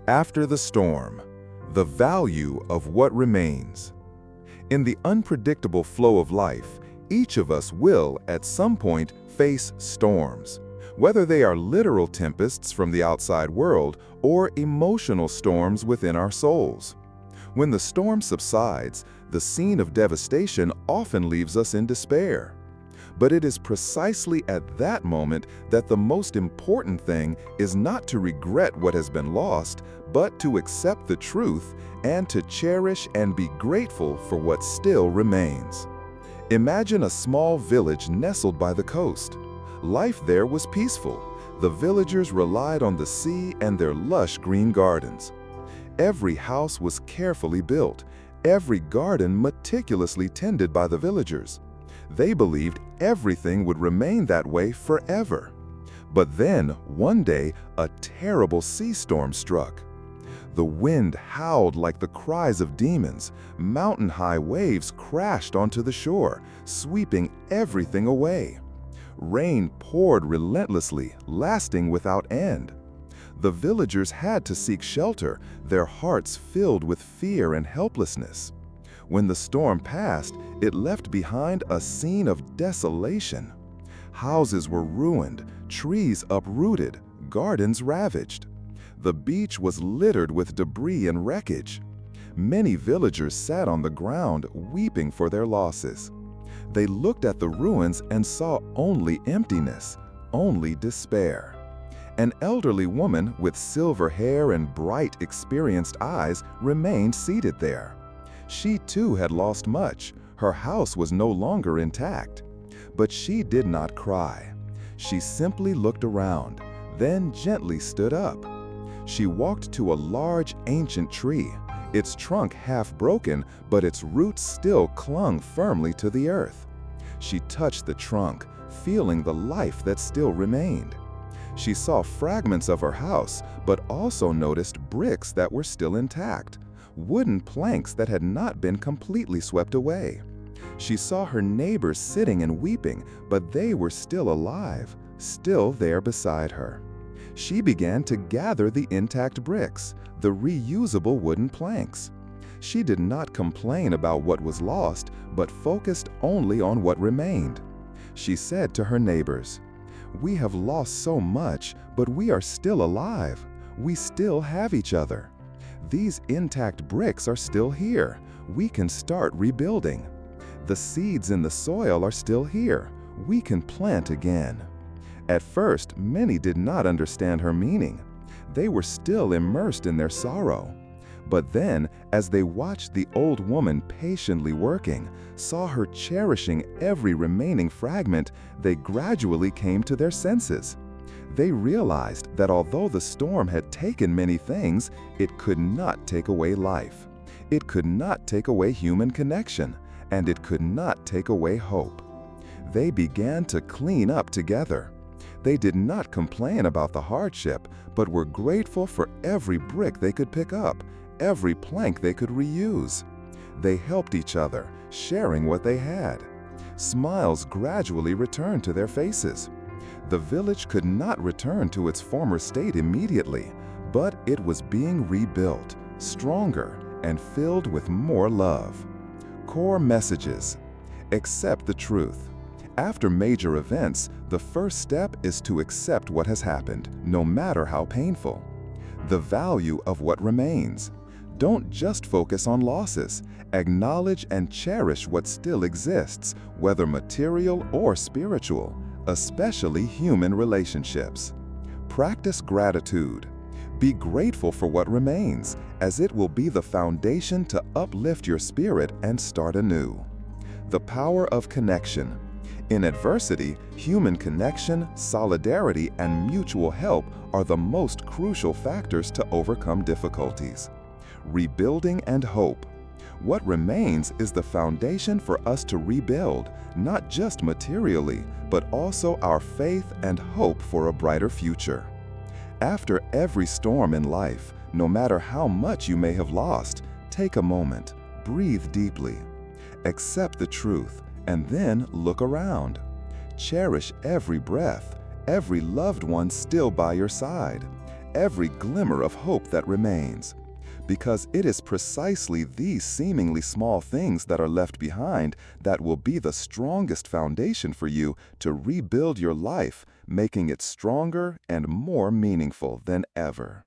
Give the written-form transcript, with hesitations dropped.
After the storm, the value of what remains. In the unpredictable flow of life, each of us will, at some point, face storms, whether they are literal tempests from the outside world or emotional storms within our souls. When the storm subsides, the scene of devastation often leaves us in despair. But it is precisely at that moment that the most important thing is not to regret what has been lost, but to accept the truth and to cherish and be grateful for what still remains. Imagine a small village nestled by the coast. Life there was peaceful. The villagers relied on the sea and their lush green gardens. Every house was carefully built, every garden meticulously tended by the villagers. They believed everything would remain that way forever. But then, one day, a terrible sea storm struck. The wind howled like the cries of demons. Mountain-high waves crashed onto the shore, sweeping everything away. Rain poured relentlessly, lasting without end. The villagers had to seek shelter, their hearts filled with fear and helplessness. When the storm passed, it left behind a scene of desolation. Houses were ruined, trees uprooted, gardens ravaged. The beach was littered with debris and wreckage. Many villagers sat on the ground, weeping for their losses. They looked at the ruins and saw only emptiness, only despair. An elderly woman with silver hair and bright, experienced eyes remained seated there. She too had lost much. Her house was no longer intact. But she did not cry. She simply looked around, then gently stood up. She walked to a large, ancient tree, its trunk half broken, but its roots still clung firmly to the earth. She touched the trunk, feeling the life that still remained. She saw fragments of her house, but also noticed bricks that were still intact, wooden planks that had not been completely swept away. She saw her neighbors sitting and weeping, but they were still alive, still there beside her. She began to gather the intact bricks, the reusable wooden planks. She did not complain about what was lost, but focused only on what remained. She said to her neighbors, "We have lost so much, but we are still alive. We still have each other. These intact bricks are still here. We can start rebuilding. The seeds in the soil are still here. We can plant again." At first, many did not understand her meaning. They were still immersed in their sorrow. But then, as they watched the old woman patiently working, saw her cherishing every remaining fragment, they gradually came to their senses. They realized that although the storm had taken many things, it could not take away life. It could not take away human connection, and it could not take away hope. They began to clean up together. They did not complain about the hardship, but were grateful for every brick they could pick up, every plank they could reuse. They helped each other, sharing what they had. Smiles gradually returned to their faces. The village could not return to its former state immediately, but it was being rebuilt, stronger, and filled with more love. Core messages. Accept the truth. After major events, the first step is to accept what has happened, no matter how painful. The value of what remains. Don't just focus on losses. Acknowledge and cherish what still exists, whether material or spiritual, especially human relationships. Practice gratitude. Be grateful for what remains, as it will be the foundation to uplift your spirit and start anew. The power of connection. In adversity, human connection, solidarity, and mutual help are the most crucial factors to overcome difficulties. Rebuilding and hope. What remains is the foundation for us to rebuild, not just materially, but also our faith and hope for a brighter future. After every storm in life, no matter how much you may have lost, take a moment, breathe deeply, accept the truth, and then look around. Cherish every breath, every loved one still by your side, every glimmer of hope that remains. Because it is precisely these seemingly small things that are left behind that will be the strongest foundation for you to rebuild your life, making it stronger and more meaningful than ever.